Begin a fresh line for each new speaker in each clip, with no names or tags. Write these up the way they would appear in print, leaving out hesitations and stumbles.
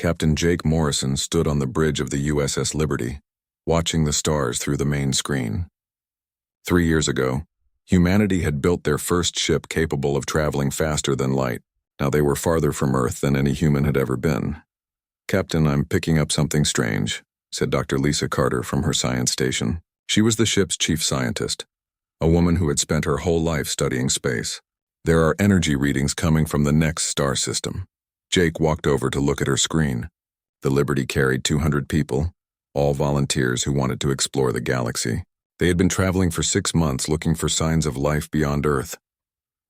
Captain Jake Morrison stood on the bridge of the USS Liberty, watching the stars through the main screen. 3 years ago, humanity had built their first ship capable of traveling faster than light. Now they were farther from Earth than any human had ever been. "Captain, I'm picking up something strange," said Dr. Lisa Carter from her science station. She was the ship's chief scientist, a woman who had spent her whole life studying space. "There are energy readings coming from the next star system." Jake walked over to look at her screen. The Liberty carried 200 people, all volunteers who wanted to explore the galaxy. They had been traveling for 6 months looking for signs of life beyond Earth.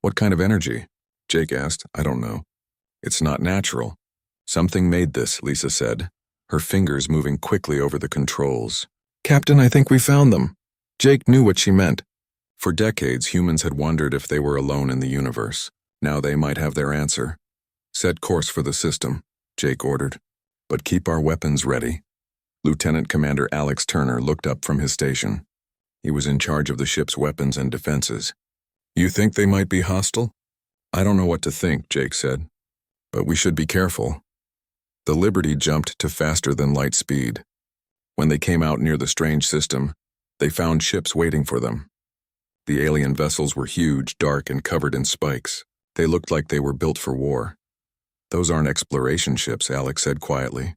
"What kind of energy?" Jake asked. "I don't know. It's not natural." "Something made this," Lisa said, her fingers moving quickly over the controls. "Captain, I think we found them." Jake knew what she meant. For decades, humans had wondered if they were alone in the universe. Now they might have their answer. "Set course for the system," Jake ordered. "But keep our weapons ready." Lieutenant Commander Alex Turner looked up from his station. He was in charge of the ship's weapons and defenses. "You think they might be hostile?" "I don't know what to think," Jake said. "But we should be careful." The Liberty jumped to faster-than-light speed. When they came out near the strange system, they found ships waiting for them. The alien vessels were huge, dark, and covered in spikes. They looked like they were built for war. "Those aren't exploration ships," Alex said quietly.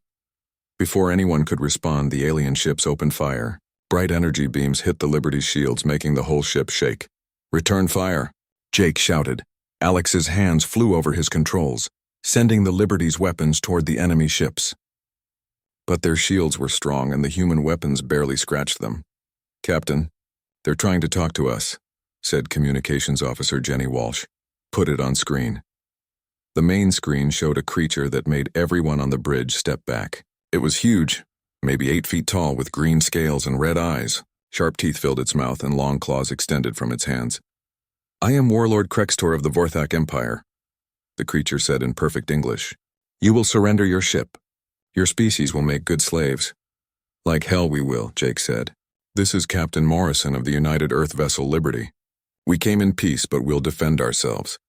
Before anyone could respond, the alien ships opened fire. Bright energy beams hit the Liberty's shields, making the whole ship shake. "Return fire," Jake shouted. Alex's hands flew over his controls, sending the Liberty's weapons toward the enemy ships. But their shields were strong and the human weapons barely scratched them. "Captain, they're trying to talk to us," said Communications Officer Jenny Walsh. "Put it on screen." The main screen showed a creature that made everyone on the bridge step back. It was huge, maybe 8 feet tall, with green scales and red eyes. Sharp teeth filled its mouth and long claws extended from its hands. "I am Warlord Krextor of the Vorthak Empire," the creature said in perfect English. "You will surrender your ship. Your species will make good slaves." "Like hell we will," Jake said. "This is Captain Morrison of the United Earth vessel Liberty. We came in peace, but we'll defend ourselves."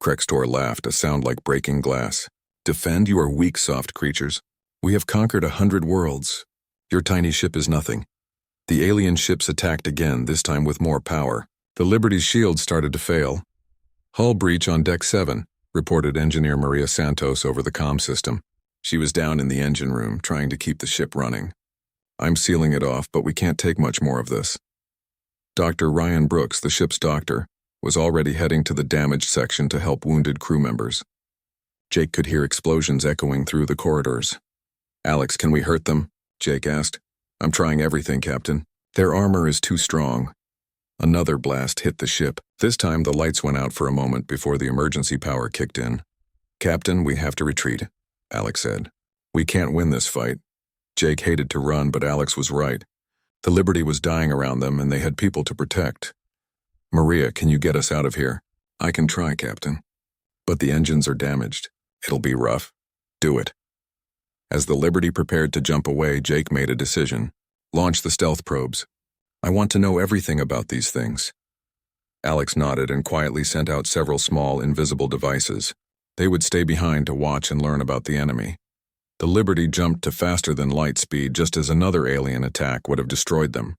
Krextor laughed, a sound like breaking glass. "Defend? You are weak, soft creatures. We have conquered 100 worlds. Your tiny ship is nothing." The alien ships attacked again, this time with more power. The Liberty's shields started to fail. "Hull breach on Deck 7, reported Engineer Maria Santos over the comm system. She was down in the engine room, trying to keep the ship running. "I'm sealing it off, but we can't take much more of this." Dr. Ryan Brooks, the ship's doctor, was already heading to the damaged section to help wounded crew members. Jake could hear explosions echoing through the corridors. "Alex, can we hurt them?" Jake asked. "I'm trying everything, Captain. Their armor is too strong." Another blast hit the ship. This time the lights went out for a moment before the emergency power kicked in. "Captain, we have to retreat," Alex said. "We can't win this fight." Jake hated to run, but Alex was right. The Liberty was dying around them, and they had people to protect. "Maria, can you get us out of here?" "I can try, Captain. But the engines are damaged. It'll be rough." "Do it." As the Liberty prepared to jump away, Jake made a decision. "Launch the stealth probes. I want to know everything about these things." Alex nodded and quietly sent out several small, invisible devices. They would stay behind to watch and learn about the enemy. The Liberty jumped to faster-than-light speed just as another alien attack would have destroyed them.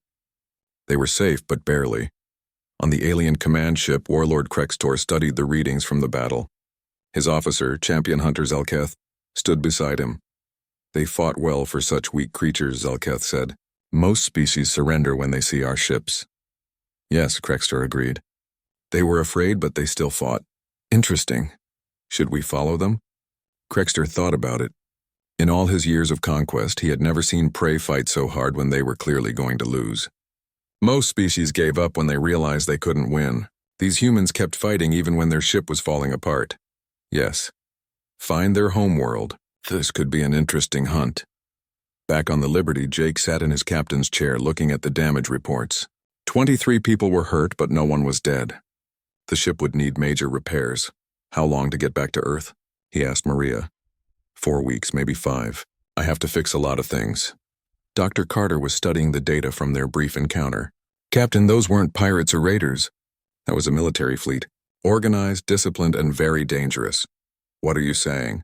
They were safe, but barely. On the alien command ship, Warlord Krextor studied the readings from the battle. His officer, Champion Hunter Zelketh, stood beside him. "They fought well for such weak creatures," Zelketh said. "Most species surrender when they see our ships." "Yes," Krextor agreed. "They were afraid, but they still fought." "Interesting. Should we follow them?" Krextor thought about it. In all his years of conquest, he had never seen prey fight so hard when they were clearly going to lose. Most species gave up when they realized they couldn't win. These humans kept fighting even when their ship was falling apart. Yes. Find their homeworld. This could be an interesting hunt. Back on the Liberty, Jake sat in his captain's chair looking at the damage reports. 23 people were hurt, but no one was dead. The ship would need major repairs. "How long to get back to Earth?" he asked Maria. 4 weeks, maybe 5. I have to fix a lot of things. Dr. Carter was studying the data from their brief encounter. "Captain, those weren't pirates or raiders. That was a military fleet. Organized, disciplined, and very dangerous." "What are you saying?"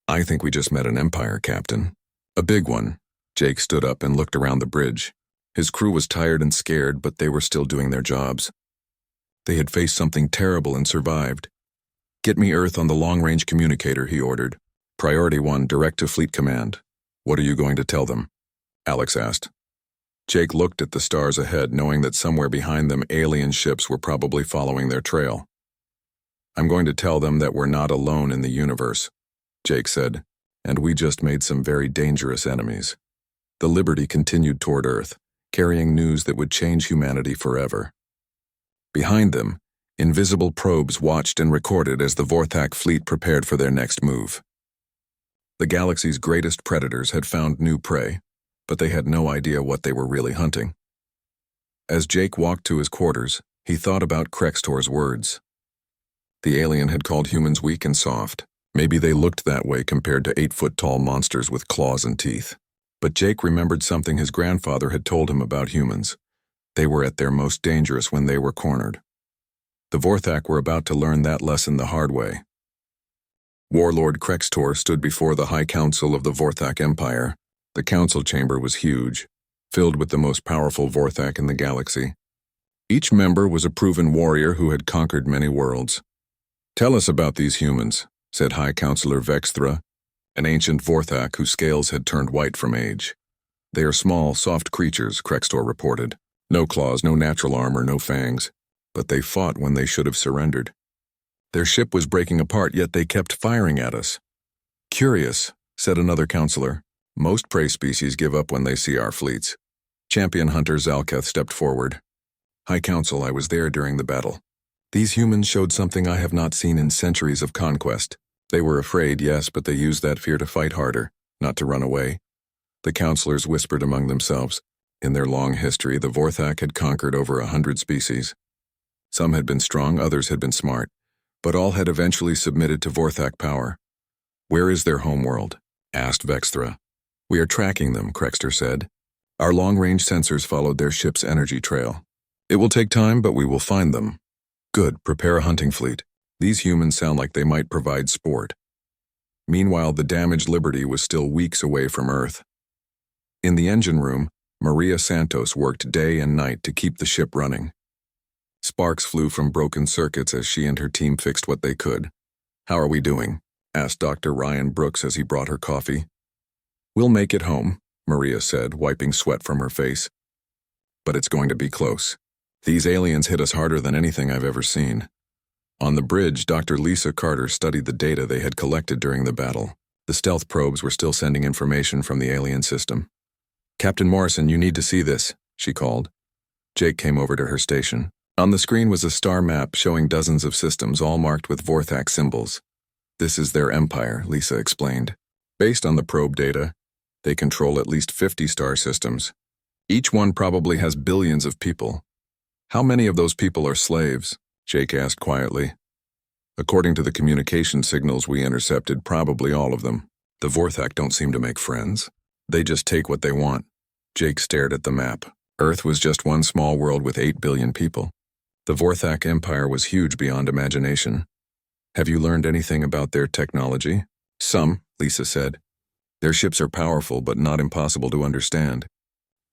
I think we just met an empire, Captain. A big one. Jake stood up and looked around the bridge. His crew was tired and scared, but they were still doing their jobs. They had faced something terrible and survived. Get me Earth on the long-range communicator, he ordered. Priority 1, direct to Fleet Command. What are you going to tell them? Alex asked. Jake looked at the stars ahead, knowing that somewhere behind them alien ships were probably following their trail. I'm going to tell them that we're not alone in the universe, Jake said, and we just made some very dangerous enemies. The Liberty continued toward Earth, carrying news that would change humanity forever. Behind them, invisible probes watched and recorded as the Vorthak fleet prepared for their next move. The galaxy's greatest predators had found new prey, but they had no idea what they were really hunting. As Jake walked to his quarters, he thought about Krextor's words. The alien had called humans weak and soft. Maybe they looked that way compared to 8-foot-tall monsters with claws and teeth. But Jake remembered something his grandfather had told him about humans. They were at their most dangerous when they were cornered. The Vorthak were about to learn that lesson the hard way. Warlord Krextor stood before the High Council of the Vorthak Empire. The council chamber was huge, filled with the most powerful Vorthak in the galaxy. Each member was a proven warrior who had conquered many worlds. Tell us about these humans, said High Counselor Vexthra, an ancient Vorthak whose scales had turned white from age. They are small, soft creatures, Krextor reported. No claws, no natural armor, no fangs. But they fought when they should have surrendered. Their ship was breaking apart, yet they kept firing at us. Curious, said another counselor. Most prey species give up when they see our fleets. Champion hunter Zalketh stepped forward. High Council, I was there during the battle. These humans showed something I have not seen in centuries of conquest. They were afraid, yes, but they used that fear to fight harder, not to run away. The counselors whispered among themselves. In their long history, the Vorthak had conquered over 100 species. Some had been strong, others had been smart, but all had eventually submitted to Vorthak power. Where is their homeworld? Asked Vexthra. We are tracking them, Krextor said. Our long-range sensors followed their ship's energy trail. It will take time, but we will find them. Good, prepare a hunting fleet. These humans sound like they might provide sport. Meanwhile, the damaged Liberty was still weeks away from Earth. In the engine room, Maria Santos worked day and night to keep the ship running. Sparks flew from broken circuits as she and her team fixed what they could. How are we doing? Asked Dr. Ryan Brooks as he brought her coffee. We'll make it home, Maria said, wiping sweat from her face. But it's going to be close. These aliens hit us harder than anything I've ever seen. On the bridge, Dr. Lisa Carter studied the data they had collected during the battle. The stealth probes were still sending information from the alien system. Captain Morrison, you need to see this, she called. Jake came over to her station. On the screen was a star map showing dozens of systems, all marked with Vorthak symbols. This is their empire, Lisa explained. Based on the probe data, they control at least 50 star systems. Each one probably has billions of people. How many of those people are slaves? Jake asked quietly. According to the communication signals we intercepted, probably all of them. The Vorthak don't seem to make friends. They just take what they want. Jake stared at the map. Earth was just one small world with 8 billion people. The Vorthak Empire was huge beyond imagination. Have you learned anything about their technology? Some, Lisa said. Their ships are powerful, but not impossible to understand.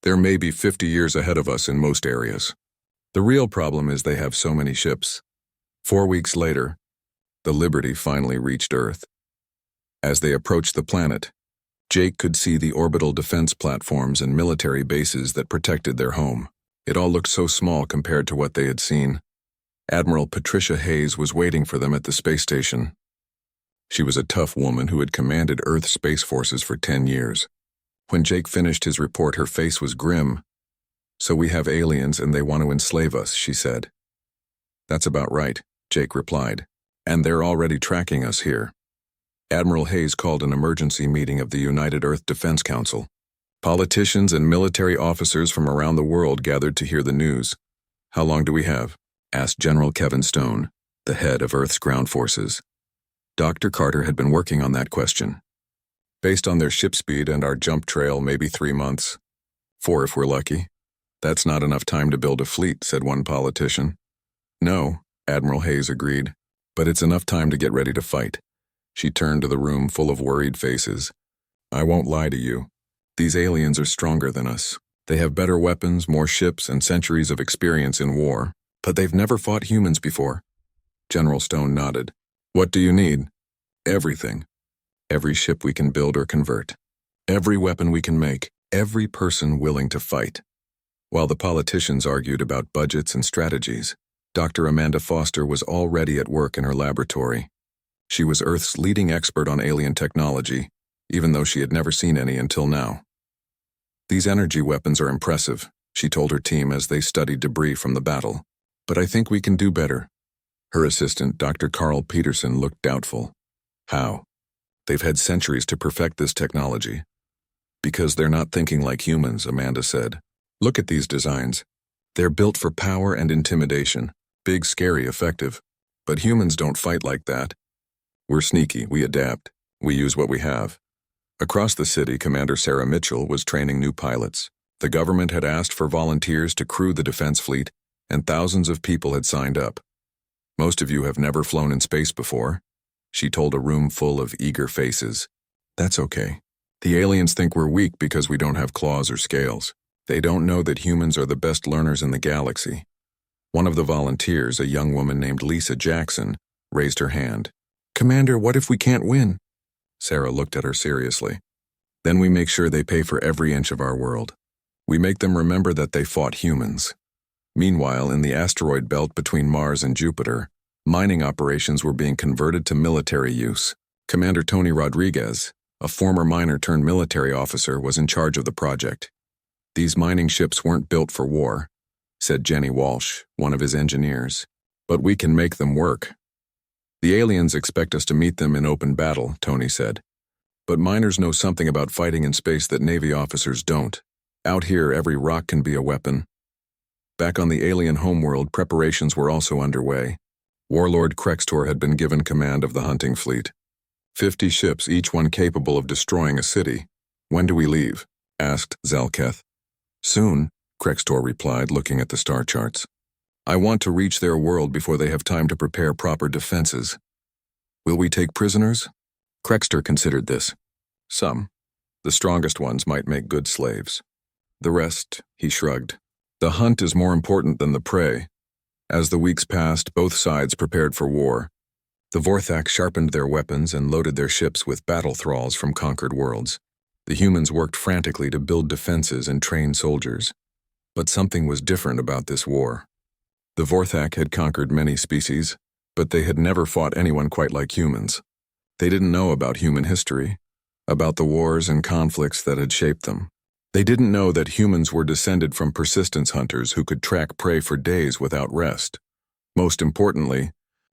They're maybe 50 years ahead of us in most areas. The real problem is they have so many ships. 4 weeks later, the Liberty finally reached Earth. As they approached the planet, Jake could see the orbital defense platforms and military bases that protected their home. It all looked so small compared to what they had seen. Admiral Patricia Hayes was waiting for them at the space station. She was a tough woman who had commanded Earth Space Forces for 10 years. When Jake finished his report, her face was grim. So we have aliens and they want to enslave us, she said. That's about right, Jake replied. And they're already tracking us here. Admiral Hayes called an emergency meeting of the United Earth Defense Council. Politicians and military officers from around the world gathered to hear the news. How long do we have? Asked General Kevin Stone, the head of Earth's ground forces. Dr. Carter had been working on that question. Based on their ship speed and our jump trail, maybe 3 months. 4 if we're lucky. That's not enough time to build a fleet, said one politician. No, Admiral Hayes agreed, but it's enough time to get ready to fight. She turned to the room full of worried faces. I won't lie to you. These aliens are stronger than us. They have better weapons, more ships, and centuries of experience in war. But they've never fought humans before. General Stone nodded. What do you need? Everything. Every ship we can build or convert. Every weapon we can make. Every person willing to fight. While the politicians argued about budgets and strategies, Dr. Amanda Foster was already at work in her laboratory. She was Earth's leading expert on alien technology, even though she had never seen any until now. These energy weapons are impressive, she told her team as they studied debris from the battle. But I think we can do better. Her assistant, Dr. Carl Peterson, looked doubtful. How? They've had centuries to perfect this technology. Because they're not thinking like humans, Amanda said. Look at these designs. They're built for power and intimidation. Big, scary, effective. But humans don't fight like that. We're sneaky, we adapt. We use what we have. Across the city, Commander Sarah Mitchell was training new pilots. The government had asked for volunteers to crew the defense fleet, and thousands of people had signed up. Most of you have never flown in space before, she told a room full of eager faces. That's okay. The aliens think we're weak because we don't have claws or scales. They don't know that humans are the best learners in the galaxy. One of the volunteers, a young woman named Lisa Jackson, raised her hand. Commander, what if we can't win? Sarah looked at her seriously. Then we make sure they pay for every inch of our world. We make them remember that they fought humans. Meanwhile, in the asteroid belt between Mars and Jupiter, mining operations were being converted to military use. Commander Tony Rodriguez, a former miner turned military officer, was in charge of the project. These mining ships weren't built for war, said Jenny Walsh, one of his engineers. But we can make them work. The aliens expect us to meet them in open battle, Tony said. But miners know something about fighting in space that Navy officers don't. Out here, every rock can be a weapon. Back on the alien homeworld, preparations were also underway. Warlord Krextor had been given command of the hunting fleet. 50 ships, each one capable of destroying a city. When do we leave? Asked Zalketh. Soon, Krextor replied, looking at the star charts. I want to reach their world before they have time to prepare proper defenses. Will we take prisoners? Krextor considered this. Some. The strongest ones might make good slaves. The rest, he shrugged. The hunt is more important than the prey. As the weeks passed, both sides prepared for war. The Vorthak sharpened their weapons and loaded their ships with battle thralls from conquered worlds. The humans worked frantically to build defenses and train soldiers. But something was different about this war. The Vorthak had conquered many species, but they had never fought anyone quite like humans. They didn't know about human history, about the wars and conflicts that had shaped them. They didn't know that humans were descended from persistence hunters who could track prey for days without rest. Most importantly,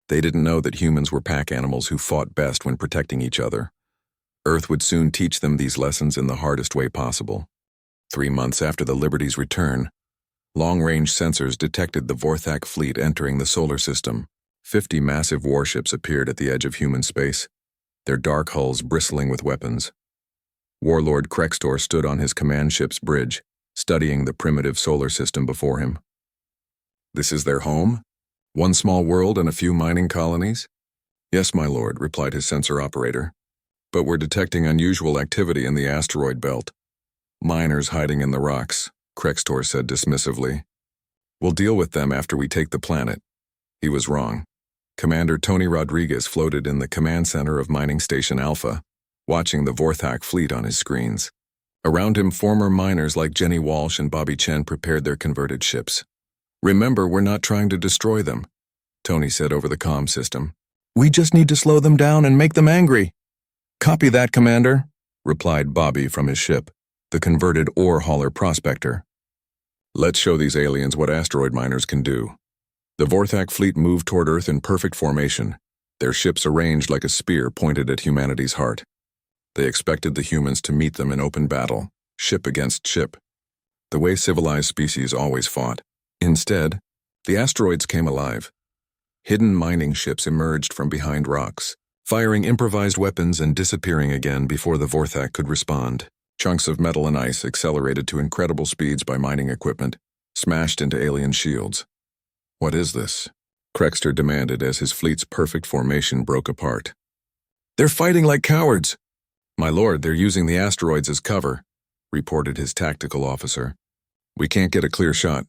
they didn't know that humans were pack animals who fought best when protecting each other. Earth would soon teach them these lessons in the hardest way possible. 3 months after the Liberty's return, long-range sensors detected the Vorthak fleet entering the solar system. 50 massive warships appeared at the edge of human space, their dark hulls bristling with weapons. Warlord Krextor stood on his command ship's bridge, studying the primitive solar system before him. This is their home? One small world and a few mining colonies? Yes, my lord, replied his sensor operator. But we're detecting unusual activity in the asteroid belt. Miners hiding in the rocks, Krextor said dismissively. We'll deal with them after we take the planet. He was wrong. Commander Tony Rodriguez floated in the command center of Mining Station Alpha, watching the Vorthak fleet on his screens. Around him, former miners like Jenny Walsh and Bobby Chen prepared their converted ships. Remember, we're not trying to destroy them, Tony said over the comm system. We just need to slow them down and make them angry. Copy that, Commander, replied Bobby from his ship, the converted ore hauler Prospector. Let's show these aliens what asteroid miners can do. The Vorthak fleet moved toward Earth in perfect formation, their ships arranged like a spear pointed at humanity's heart. They expected the humans to meet them in open battle, ship against ship, the way civilized species always fought. Instead, the asteroids came alive. Hidden mining ships emerged from behind rocks, firing improvised weapons and disappearing again before the Vorthak could respond. Chunks of metal and ice, accelerated to incredible speeds by mining equipment, smashed into alien shields. What is this? Krextor demanded as his fleet's perfect formation broke apart. They're fighting like cowards. My lord, they're using the asteroids as cover, reported his tactical officer. We can't get a clear shot.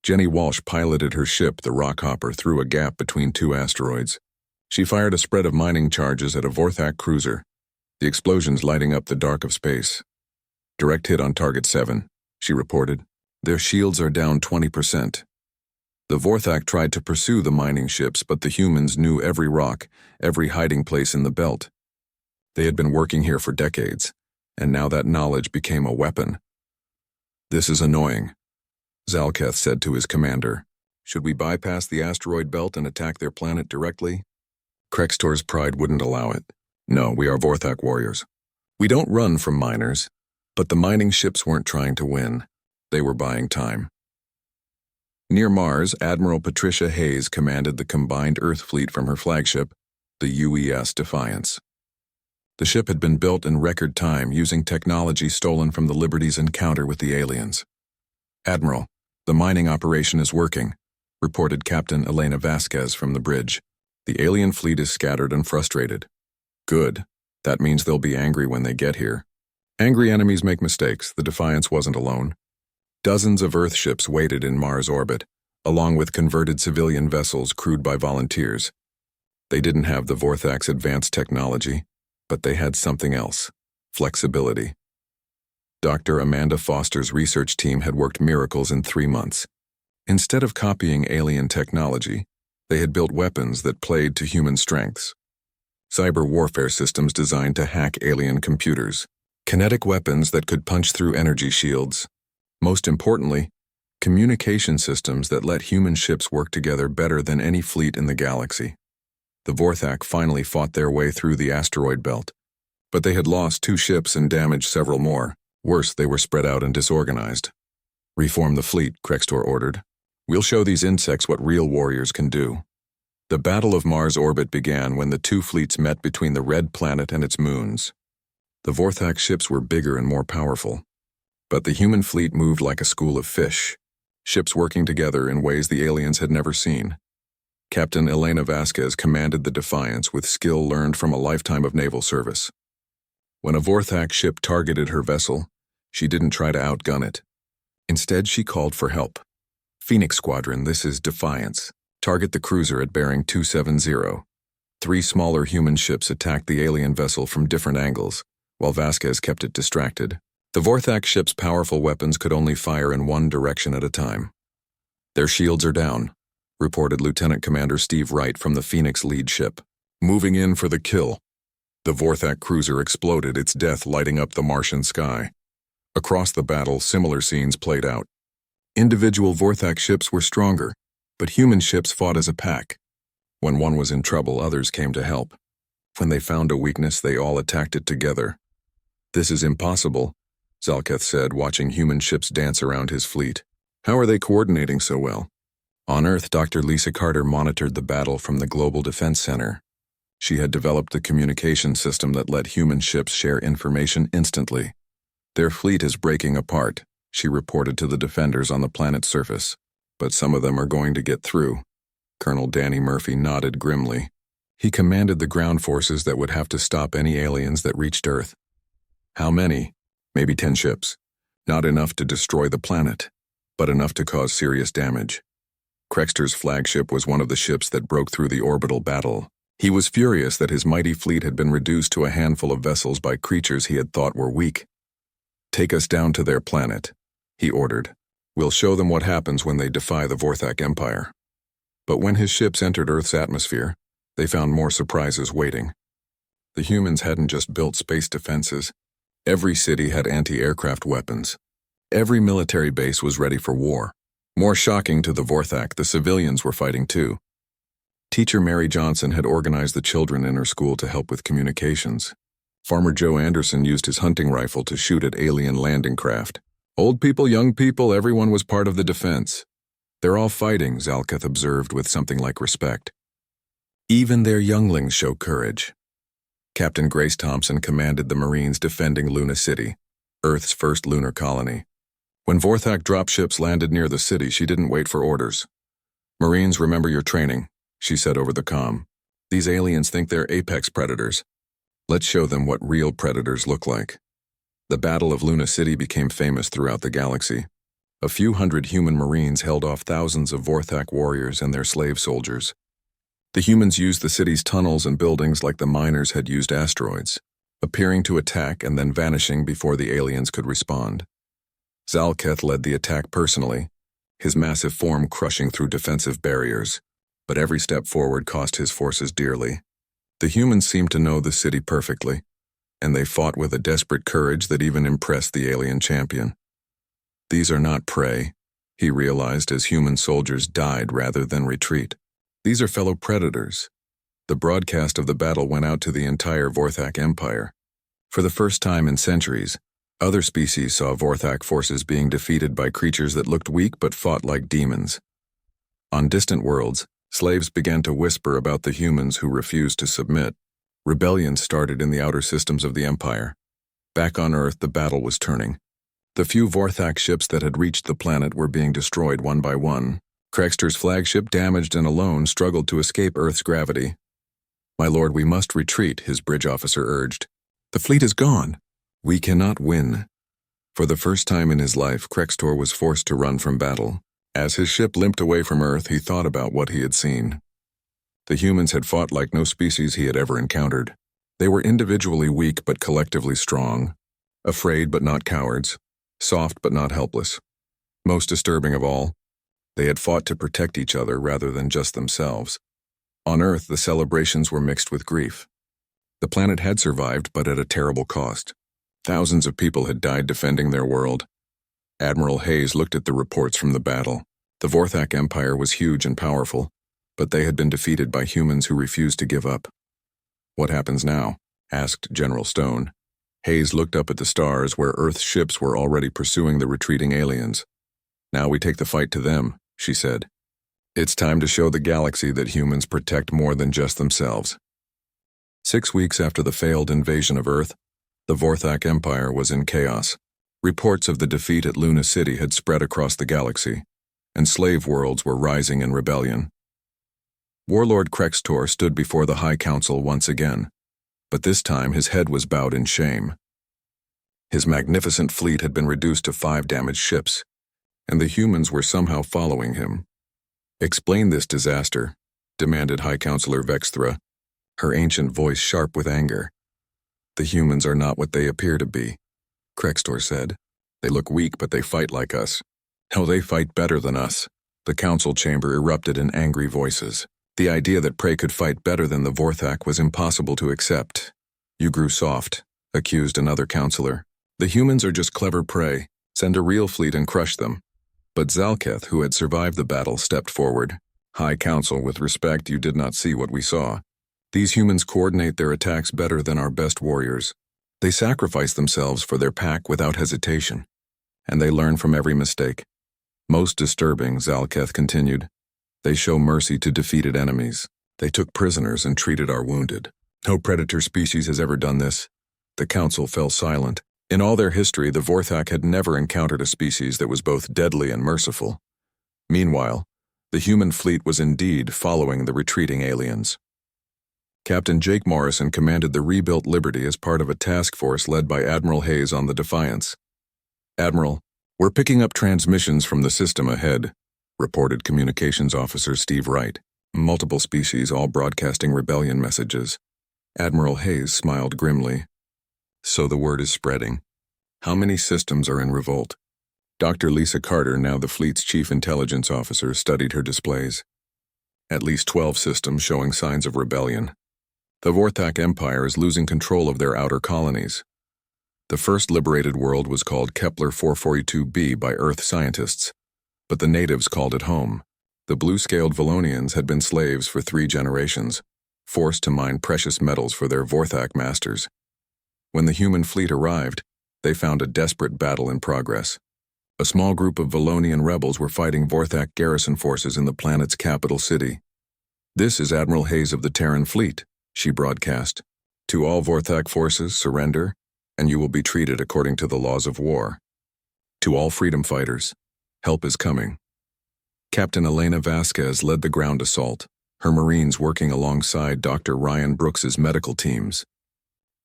Jenny Walsh piloted her ship, the Rockhopper, through a gap between two asteroids. She fired a spread of mining charges at a Vorthak cruiser, the explosions lighting up the dark of space. Direct hit on target 7, she reported. Their shields are down 20%. The Vorthak tried to pursue the mining ships, but the humans knew every rock, every hiding place in the belt. They had been working here for decades, and now that knowledge became a weapon. This is annoying, Zalketh said to his commander. Should we bypass the asteroid belt and attack their planet directly? Krextor's pride wouldn't allow it. No, we are Vorthak warriors. We don't run from miners, but the mining ships weren't trying to win. They were buying time. Near Mars, Admiral Patricia Hayes commanded the combined Earth fleet from her flagship, the UES Defiance. The ship had been built in record time using technology stolen from the Liberty's encounter with the aliens. Admiral, the mining operation is working, reported Captain Elena Vasquez from the bridge. The alien fleet is scattered and frustrated. Good. That means they'll be angry when they get here. Angry enemies make mistakes. The Defiance wasn't alone. Dozens of Earth ships waited in Mars orbit, along with converted civilian vessels crewed by volunteers. They didn't have the Vorthak's advanced technology, but they had something else: flexibility. Dr. Amanda Foster's research team had worked miracles in 3 months. Instead of copying alien technology, they had built weapons that played to human strengths. Cyber warfare systems designed to hack alien computers. Kinetic weapons that could punch through energy shields. Most importantly, communication systems that let human ships work together better than any fleet in the galaxy. The Vorthak finally fought their way through the asteroid belt, but they had lost 2 ships and damaged several more. Worse, they were spread out and disorganized. Reform the fleet, Krextor ordered. We'll show these insects what real warriors can do. The Battle of Mars orbit began when the 2 fleets met between the Red Planet and its moons. The Vorthak ships were bigger and more powerful, but the human fleet moved like a school of fish, ships working together in ways the aliens had never seen. Captain Elena Vasquez commanded the Defiance with skill learned from a lifetime of naval service. When a Vorthak ship targeted her vessel, she didn't try to outgun it. Instead, she called for help. Phoenix Squadron, this is Defiance. Target the cruiser at bearing 270. 3 smaller human ships attacked the alien vessel from different angles, while Vasquez kept it distracted. The Vorthak ship's powerful weapons could only fire in one direction at a time. Their shields are down, reported Lieutenant Commander Steve Wright from the Phoenix lead ship. Moving in for the kill. The Vorthak cruiser exploded, its death lighting up the Martian sky. Across the battle, similar scenes played out. Individual Vorthak ships were stronger, but human ships fought as a pack. When one was in trouble, others came to help. When they found a weakness, they all attacked it together. This is impossible, Zalketh said, watching human ships dance around his fleet. How are they coordinating so well? On Earth, Dr. Lisa Carter monitored the battle from the Global Defense Center. She had developed the communication system that let human ships share information instantly. Their fleet is breaking apart, she reported to the defenders on the planet's surface. But some of them are going to get through. Colonel Danny Murphy nodded grimly. He commanded the ground forces that would have to stop any aliens that reached Earth. How many? Maybe 10 ships. Not enough to destroy the planet, but enough to cause serious damage. Krextor's flagship was one of the ships that broke through the orbital battle. He was furious that his mighty fleet had been reduced to a handful of vessels by creatures he had thought were weak. Take us down to their planet, he ordered. We'll show them what happens when they defy the Vorthak Empire. But when his ships entered Earth's atmosphere, they found more surprises waiting. The humans hadn't just built space defenses. Every city had anti-aircraft weapons. Every military base was ready for war. More shocking to the Vorthak, the civilians were fighting too. Teacher Mary Johnson had organized the children in her school to help with communications. Farmer Joe Anderson used his hunting rifle to shoot at alien landing craft. Old people, young people, everyone was part of the defense. They're all fighting, Zalketh observed with something like respect. Even their younglings show courage. Captain Grace Thompson commanded the Marines defending Luna City, Earth's first lunar colony. When Vorthak dropships landed near the city, she didn't wait for orders. Marines, remember your training, she said over the comm. These aliens think they're apex predators. Let's show them what real predators look like. The Battle of Luna City became famous throughout the galaxy. A few hundred human marines held off thousands of Vorthak warriors and their slave soldiers. The humans used the city's tunnels and buildings like the miners had used asteroids, appearing to attack and then vanishing before the aliens could respond. Zalketh led the attack personally, his massive form crushing through defensive barriers, but every step forward cost his forces dearly. The humans seemed to know the city perfectly, and they fought with a desperate courage that even impressed the alien champion. These are not prey, he realized as human soldiers died rather than retreat. These are fellow predators. The broadcast of the battle went out to the entire Vorthak Empire. For the first time in centuries, other species saw Vorthak forces being defeated by creatures that looked weak but fought like demons. On distant worlds, slaves began to whisper about the humans who refused to submit. Rebellions started in the outer systems of the Empire. Back on Earth, the battle was turning. The few Vorthak ships that had reached the planet were being destroyed one by one. Krexter's flagship, damaged and alone, struggled to escape Earth's gravity. "My lord, we must retreat," his bridge officer urged. "The fleet is gone. We cannot win." For the first time in his life, Krextor was forced to run from battle. As his ship limped away from Earth, he thought about what he had seen. The humans had fought like no species he had ever encountered. They were individually weak but collectively strong, afraid but not cowards, soft but not helpless. Most disturbing of all, they had fought to protect each other rather than just themselves. On Earth, the celebrations were mixed with grief. The planet had survived, but at a terrible cost. Thousands of people had died defending their world. Admiral Hayes looked at the reports from the battle. The Vorthak Empire was huge and powerful, but they had been defeated by humans who refused to give up. "What happens now?" asked General Stone. Hayes looked up at the stars where Earth's ships were already pursuing the retreating aliens. "Now we take the fight to them," she said. "It's time to show the galaxy that humans protect more than just themselves." 6 weeks after the failed invasion of Earth, the Vorthak Empire was in chaos. Reports of the defeat at Luna City had spread across the galaxy, and slave worlds were rising in rebellion. Warlord Krextor stood before the High Council once again, but this time his head was bowed in shame. His magnificent fleet had been reduced to 5 damaged ships, and the humans were somehow following him. "Explain this disaster," demanded High Counselor Vexthra, her ancient voice sharp with anger. "The humans are not what they appear to be," Krextor said. "They look weak, but they fight like us." "Oh, they fight better than us." The council chamber erupted in angry voices. The idea that prey could fight better than the Vorthak was impossible to accept. "You grew soft," accused another counselor. "The humans are just clever prey. Send a real fleet and crush them." But Zalketh, who had survived the battle, stepped forward. "High Council, with respect, you did not see what we saw. These humans coordinate their attacks better than our best warriors. They sacrifice themselves for their pack without hesitation, and they learn from every mistake. Most disturbing," Zalketh continued, "they show mercy to defeated enemies. They took prisoners and treated our wounded. No predator species has ever done this." The council fell silent. In all their history, the Vorthak had never encountered a species that was both deadly and merciful. Meanwhile, the human fleet was indeed following the retreating aliens. Captain Jake Morrison commanded the rebuilt Liberty as part of a task force led by Admiral Hayes on the Defiance. "Admiral, we're picking up transmissions from the system ahead," reported Communications Officer Steve Wright. "Multiple species all broadcasting rebellion messages." Admiral Hayes smiled grimly. "So the word is spreading. How many systems are in revolt?" Dr. Lisa Carter, now the fleet's chief intelligence officer, studied her displays. "At least 12 systems showing signs of rebellion. The Vorthak Empire is losing control of their outer colonies. The first liberated world was called Kepler 442b by Earth scientists, but the natives called it home. The blue-scaled Valonians had been slaves for 3 generations, forced to mine precious metals for their Vorthak masters. When the human fleet arrived, they found a desperate battle in progress. A small group of Valonian rebels were fighting Vorthak garrison forces in the planet's capital city. "This is Admiral Hayes of the Terran Fleet," she broadcast. "To all Vorthak forces, surrender, and you will be treated according to the laws of war. To all freedom fighters, help is coming." Captain Elena Vasquez led the ground assault. her Marines working alongside Dr. Ryan Brooks's medical teams.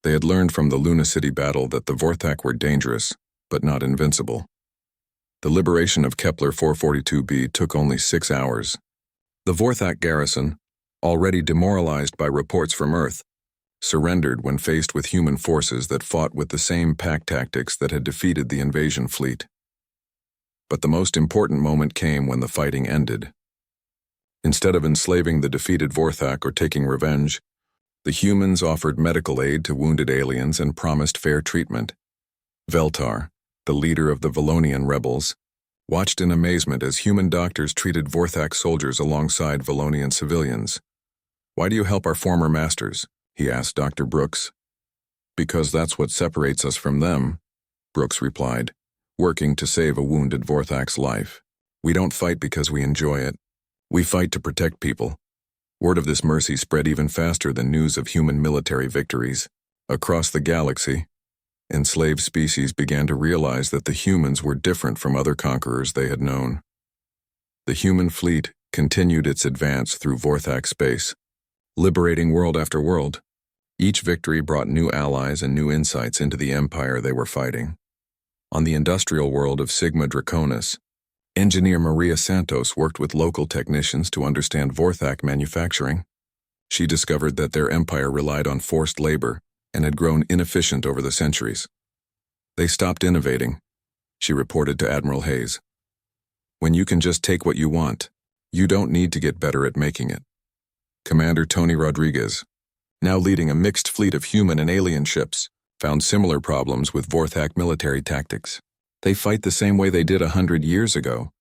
They had learned from the Luna City battle that the Vorthak were dangerous, but not invincible. The liberation of Kepler 442b took only 6 hours. The Vorthak garrison, already demoralized by reports from Earth, surrendered when faced with human forces that fought with the same pack tactics that had defeated the invasion fleet. But the most important moment came when the fighting ended. Instead of enslaving the defeated Vorthak or taking revenge, the humans offered medical aid to wounded aliens and promised fair treatment. Veltar, the leader of the Valonian rebels, watched in amazement as human doctors treated Vorthak soldiers alongside Valonian civilians. "Why do you help our former masters?" he asked Dr. Brooks. "Because that's what separates us from them," Brooks replied, working to save a wounded Vorthak's life. "We don't fight because we enjoy it. We fight to protect people." Word of this mercy spread even faster than news of human military victories. Across the galaxy, enslaved species began to realize that the humans were different from other conquerors they had known. The human fleet continued its advance through Vorthak space, liberating world after world. Each victory brought new allies and new insights into the empire they were fighting. On the industrial world of Sigma Draconis, engineer Maria Santos worked with local technicians to understand Vorthak manufacturing. She discovered that their empire relied on forced labor and had grown inefficient over the centuries. "They stopped innovating," she reported to Admiral Hayes. "When you can just take what you want, you don't need to get better at making it." Commander Tony Rodriguez, now leading a mixed fleet of human and alien ships, found similar problems with Vorthak military tactics. "They fight the same way they did 100 years ago.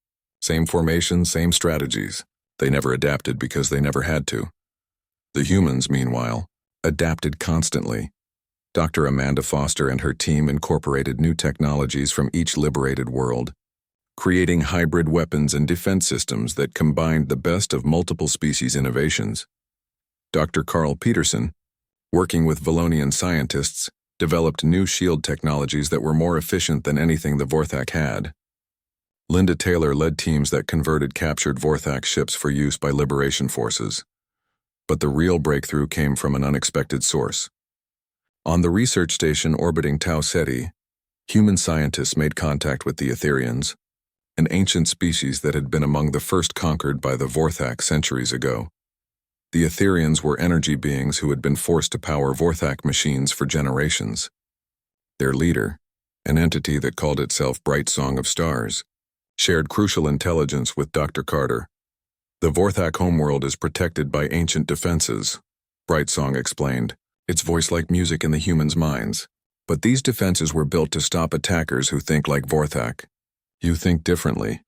Same formations, same strategies. They never adapted because they never had to." The humans, meanwhile, adapted constantly. Dr. Amanda Foster and her team incorporated new technologies from each liberated world, creating hybrid weapons and defense systems that combined the best of multiple species innovations. Dr. Carl Peterson, working with Valonian scientists, developed new shield technologies that were more efficient than anything the Vorthak had. Linda Taylor led teams that converted captured Vorthak ships for use by liberation forces. But the real breakthrough came from an unexpected source. On the research station orbiting Tau Ceti, human scientists made contact with the Etherians, an ancient species that had been among the first conquered by the Vorthak centuries ago. The Etherians were energy beings who had been forced to power Vorthak machines for generations. Their leader, an entity that called itself Bright Song of Stars, shared crucial intelligence with Dr. Carter. "The Vorthak homeworld is protected by ancient defenses," Bright Song explained, its voice like music in the humans' minds. "But these defenses were built to stop attackers who think like Vorthak. You think differently."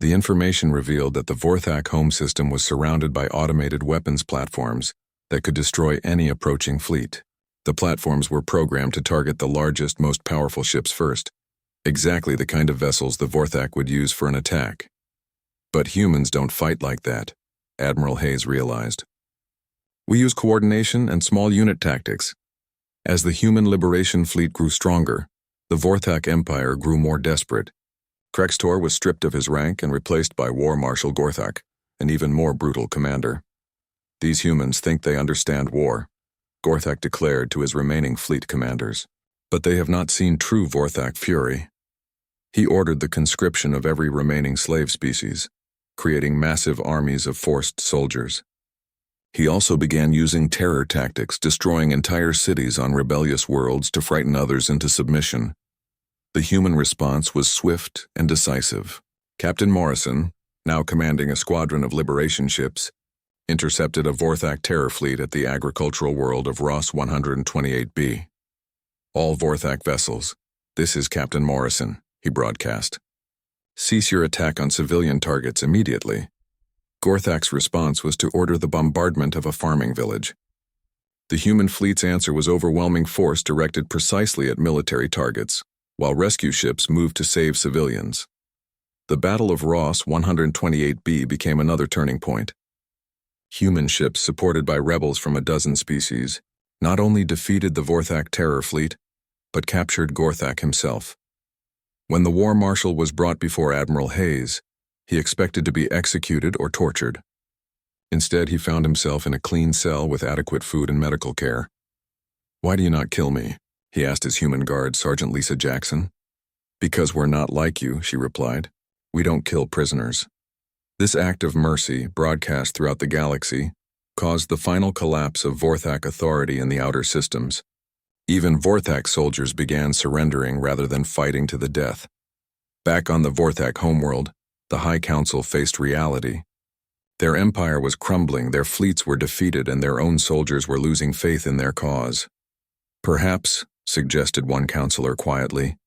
The information revealed that the Vorthak home system was surrounded by automated weapons platforms that could destroy any approaching fleet. The platforms were programmed to target the largest, most powerful ships first, exactly the kind of vessels the Vorthak would use for an attack. But humans don't fight like that, Admiral Hayes realized. "We use coordination and small unit tactics." As the human liberation fleet grew stronger, the Vorthak Empire grew more desperate. Krextor was stripped of his rank and replaced by War Marshal Gorthak, an even more brutal commander. "These humans think they understand war," Gorthak declared to his remaining fleet commanders. "But they have not seen true Vorthak fury." He ordered the conscription of every remaining slave species, creating massive armies of forced soldiers. He also began using terror tactics, destroying entire cities on rebellious worlds to frighten others into submission. The human response was swift and decisive. Captain Morrison, now commanding a squadron of liberation ships, intercepted a Vorthak terror fleet at the agricultural world of Ross 128b. "All Vorthak vessels, this is Captain Morrison," he broadcast. "Cease your attack on civilian targets immediately." Gorthak's response was to order the bombardment of a farming village. The human fleet's answer was overwhelming force directed precisely at military targets, while rescue ships moved to save civilians. The Battle of Ross 128b became another turning point. Human ships supported by rebels from a dozen species not only defeated the Vorthak terror fleet, but captured Gorthak himself. When the war marshal was brought before Admiral Hayes, he expected to be executed or tortured. Instead, he found himself in a clean cell with adequate food and medical care. "Why do you not kill me?" he asked his human guard, Sergeant Lisa Jackson. "Because we're not like you," she replied. "We don't kill prisoners." This act of mercy, broadcast throughout the galaxy, caused the final collapse of Vorthak authority in the outer systems. Even Vorthak soldiers began surrendering rather than fighting to the death. Back on the Vorthak homeworld, the High Council faced reality. Their empire was crumbling, their fleets were defeated, and their own soldiers were losing faith in their cause. "Perhaps," suggested one counselor quietly,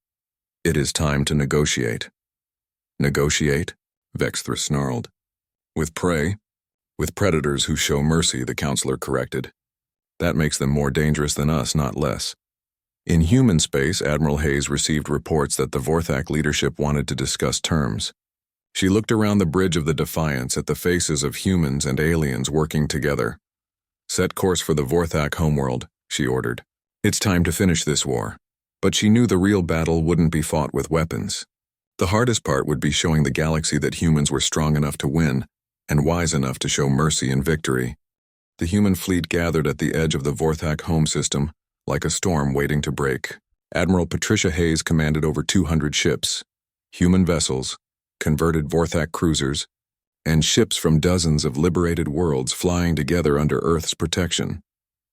"it is time to negotiate." "Negotiate?" Vexthra snarled. "With prey? With predators who show mercy," the counselor corrected. "That makes them more dangerous than us, not less." In human space, Admiral Hayes received reports that the Vorthak leadership wanted to discuss terms. She looked around the bridge of the Defiance at the faces of humans and aliens working together. "Set course for the Vorthak homeworld," she ordered. "It's time to finish this war." But she knew the real battle wouldn't be fought with weapons. The hardest part would be showing the galaxy that humans were strong enough to win, and wise enough to show mercy and victory. The human fleet gathered at the edge of the Vorthak home system, like a storm waiting to break. Admiral Patricia Hayes commanded over 200 ships, human vessels, converted Vorthak cruisers, and ships from dozens of liberated worlds flying together under Earth's protection.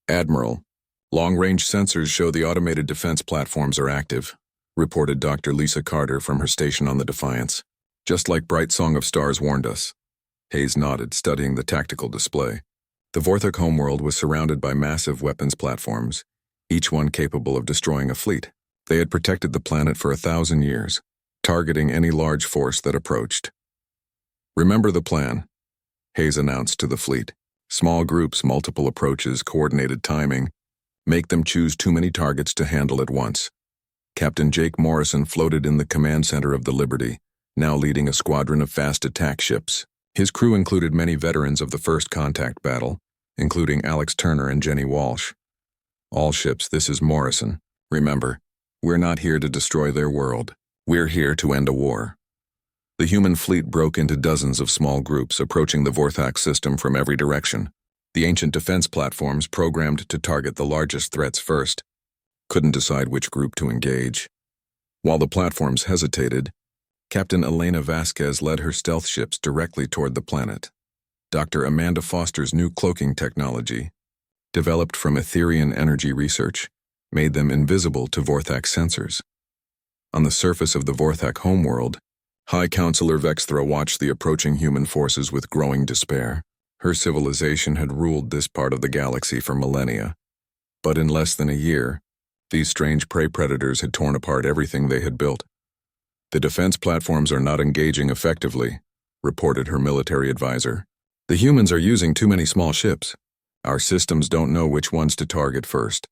"Admiral, long-range sensors show the automated defense platforms are active," reported Dr. Lisa Carter from her station on the Defiance. "Just like Bright Song of Stars warned us." Hayes nodded, studying the tactical display. The Vorthak homeworld was surrounded by massive weapons platforms, each one capable of destroying a fleet. They had protected the planet for 1,000 years, targeting any large force that approached. "Remember the plan," Hayes announced to the fleet. "Small groups, multiple approaches, coordinated timing. Make them choose too many targets to handle at once." Captain Jake Morrison floated in the command center of the Liberty, now leading a squadron of fast attack ships. His crew included many veterans of the First Contact battle, including Alex Turner and Jenny Walsh. "All ships, this is Morrison. Remember, we're not here to destroy their world. We're here to end a war." The human fleet broke into dozens of small groups, approaching the Vorthak system from every direction. The ancient defense platforms, programmed to target the largest threats first, couldn't decide which group to engage. While the platforms hesitated, Captain Elena Vasquez led her stealth ships directly toward the planet. Dr. Amanda Foster's new cloaking technology, developed from Etherian energy research, made them invisible to Vorthak sensors. On the surface of the Vorthak homeworld, High Counselor Vexthra watched the approaching human forces with growing despair. Her civilization had ruled this part of the galaxy for millennia. But in less than a year, these strange prey predators had torn apart everything they had built. "The defense platforms are not engaging effectively," reported her military advisor. "The humans are using too many small ships. Our systems don't know which ones to target first."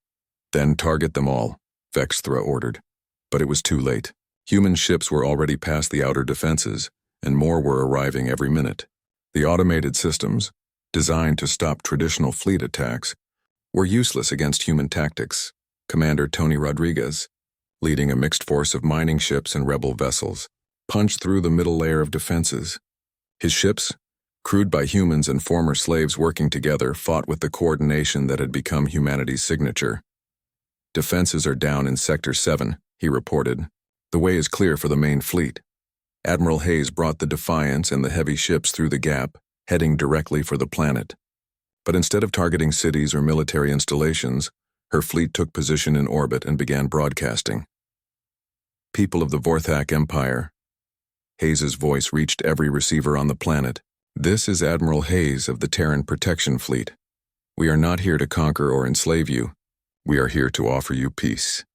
"Then target them all," Vexthra ordered. But it was too late. Human ships were already past the outer defenses, and more were arriving every minute. The automated systems, designed to stop traditional fleet attacks, were useless against human tactics. Commander Tony Rodriguez, leading a mixed force of mining ships and rebel vessels, punched through the middle layer of defenses. His ships, crewed by humans and former slaves working together, fought with the coordination that had become humanity's signature. "Defenses are down in Sector 7, he reported. "The way is clear for the main fleet." Admiral Hayes brought the Defiance and the heavy ships through the gap, heading directly for the planet. But instead of targeting cities or military installations, her fleet took position in orbit and began broadcasting. "People of the Vorthak Empire." Hayes's voice reached every receiver on the planet. "This is Admiral Hayes of the Terran Protection Fleet. We are not here to conquer or enslave you. We are here to offer you peace."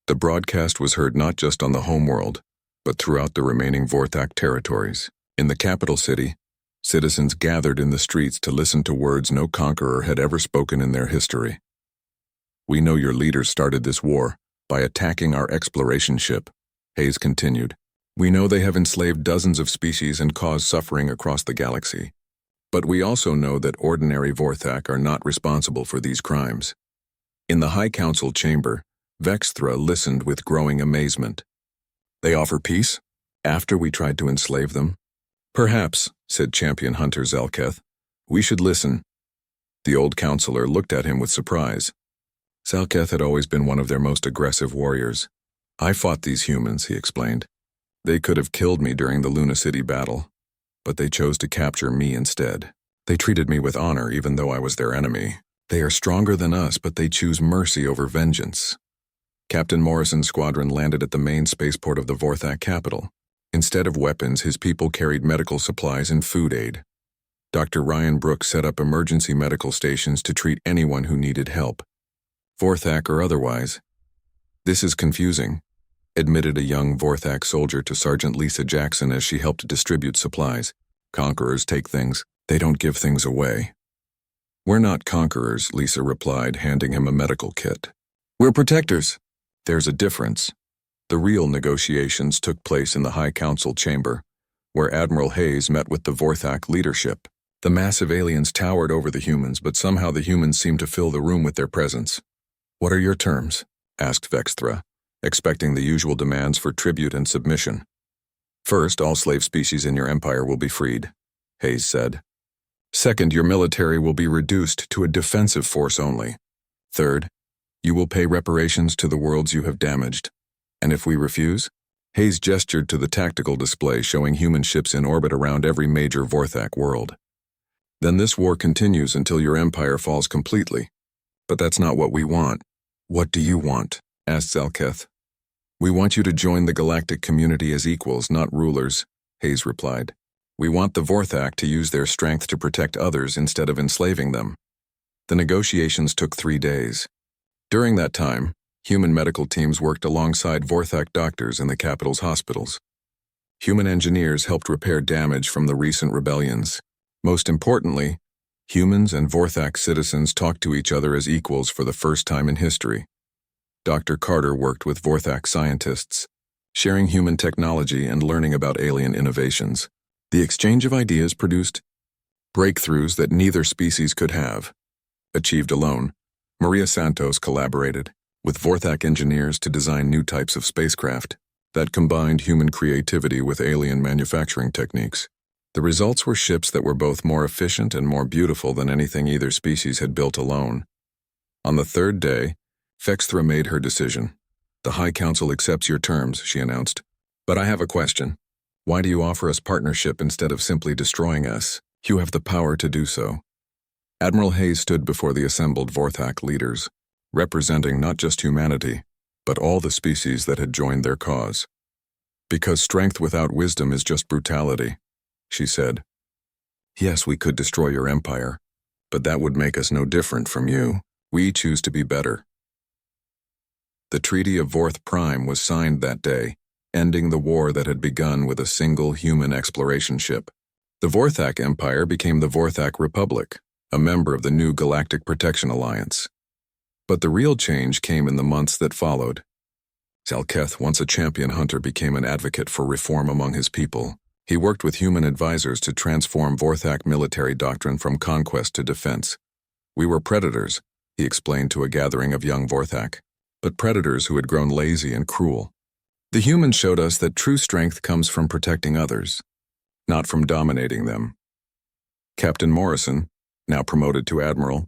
The broadcast was heard not just on the homeworld, but throughout the remaining Vorthak territories. In the capital city, citizens gathered in the streets to listen to words no conqueror had ever spoken in their history. "We know your leaders started this war by attacking our exploration ship," Hayes continued. "We know they have enslaved dozens of species and caused suffering across the galaxy. But we also know that ordinary Vorthak are not responsible for these crimes." In the High Council chamber, Vexthra listened with growing amazement. "They offer peace? After we tried to enslave them?" "Perhaps," said Champion Hunter Zelketh. We should listen. The old counselor looked at him with surprise. Zalketh had always been one of their most aggressive warriors. I fought these humans, he explained. They could have killed me during the Luna City battle, but they chose to capture me instead. They treated me with honor even though I was their enemy. They are stronger than us, but they choose mercy over vengeance. Captain Morrison's squadron landed at the main spaceport of the Vorthak capital. Instead of weapons, his people carried medical supplies and food aid. Dr. Ryan Brooks set up emergency medical stations to treat anyone who needed help, Vorthak or otherwise. This is confusing, admitted a young Vorthak soldier to Sergeant Lisa Jackson as she helped distribute supplies. Conquerors take things, they don't give things away. We're not conquerors, Lisa replied, handing him a medical kit. We're protectors. There's a difference. The real negotiations took place in the High Council chamber, where Admiral Hayes met with the Vorthak leadership. The massive aliens towered over the humans, but somehow the humans seemed to fill the room with their presence. What are your terms? Asked Vexthra, expecting the usual demands for tribute and submission. First, all slave species in your empire will be freed, Hayes said. Second, your military will be reduced to a defensive force only. Third, you will pay reparations to the worlds you have damaged. And if we refuse? Hayes gestured to the tactical display showing human ships in orbit around every major Vorthak world. Then this war continues until your empire falls completely. But that's not what we want. What do you want? Asked Zalketh. We want you to join the galactic community as equals, not rulers, Hayes replied. We want the Vorthak to use their strength to protect others instead of enslaving them. The negotiations took 3 days. During that time, human medical teams worked alongside Vorthak doctors in the capital's hospitals. Human engineers helped repair damage from the recent rebellions. Most importantly, humans and Vorthak citizens talked to each other as equals for the first time in history. Dr. Carter worked with Vorthak scientists, sharing human technology and learning about alien innovations. The exchange of ideas produced breakthroughs that neither species could have achieved alone. Maria Santos collaborated with Vorthak engineers to design new types of spacecraft that combined human creativity with alien manufacturing techniques. The results were ships that were both more efficient and more beautiful than anything either species had built alone. On the third day, Vexthra made her decision. The High Council accepts your terms, she announced. But I have a question. Why do you offer us partnership instead of simply destroying us? You have the power to do so. Admiral Hayes stood before the assembled Vorthak leaders, representing not just humanity, but all the species that had joined their cause. Because strength without wisdom is just brutality, she said. Yes, we could destroy your empire, but that would make us no different from you. We choose to be better. The Treaty of Vorth Prime was signed that day, ending the war that had begun with a single human exploration ship. The Vorthak Empire became the Vorthak Republic, a member of the new Galactic Protection Alliance. But the real change came in the months that followed. Zalketh, once a champion hunter, became an advocate for reform among his people. He worked with human advisors to transform Vorthak military doctrine from conquest to defense. We were predators, he explained to a gathering of young Vorthak, but predators who had grown lazy and cruel. The humans showed us that true strength comes from protecting others, not from dominating them. Captain Morrison, now promoted to admiral,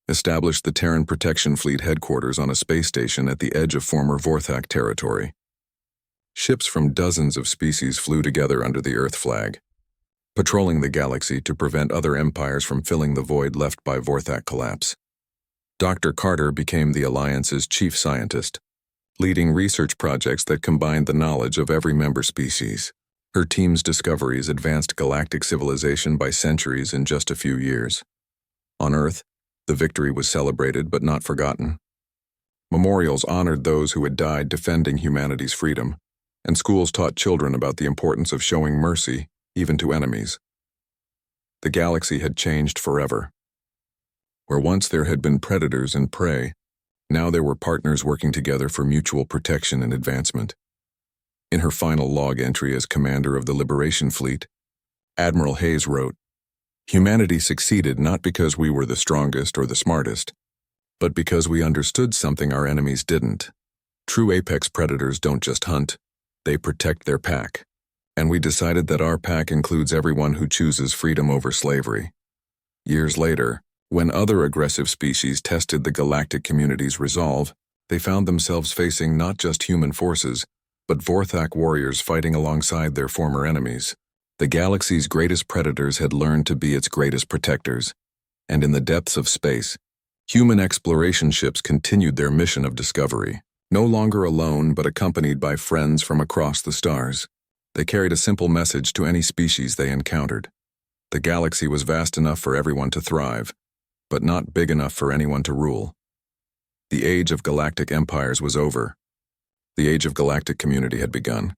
established the Terran Protection Fleet headquarters on a space station at the edge of former Vorthak territory. Ships from dozens of species flew together under the Earth flag, patrolling the galaxy to prevent other empires from filling the void left by Vorthak collapse. Dr. Carter became the Alliance's chief scientist, leading research projects that combined the knowledge of every member species. Her team's discoveries advanced galactic civilization by centuries in just a few years. On Earth, the victory was celebrated but not forgotten. Memorials honored those who had died defending humanity's freedom, and schools taught children about the importance of showing mercy, even to enemies. The galaxy had changed forever. Where once there had been predators and prey, now there were partners working together for mutual protection and advancement. In her final log entry as commander of the Liberation Fleet, Admiral Hayes wrote, "Humanity succeeded not because we were the strongest or the smartest, but because we understood something our enemies didn't. True apex predators don't just hunt, they protect their pack. And we decided that our pack includes everyone who chooses freedom over slavery. Years later, when other aggressive species tested the galactic community's resolve, they found themselves facing not just human forces, but Vorthak warriors fighting alongside their former enemies. The galaxy's greatest predators had learned to be its greatest protectors. And in the depths of space, human exploration ships continued their mission of discovery. No longer alone, but accompanied by friends from across the stars. They carried a simple message to any species they encountered. The galaxy was vast enough for everyone to thrive, but not big enough for anyone to rule. The age of galactic empires was over. The age of galactic community had begun.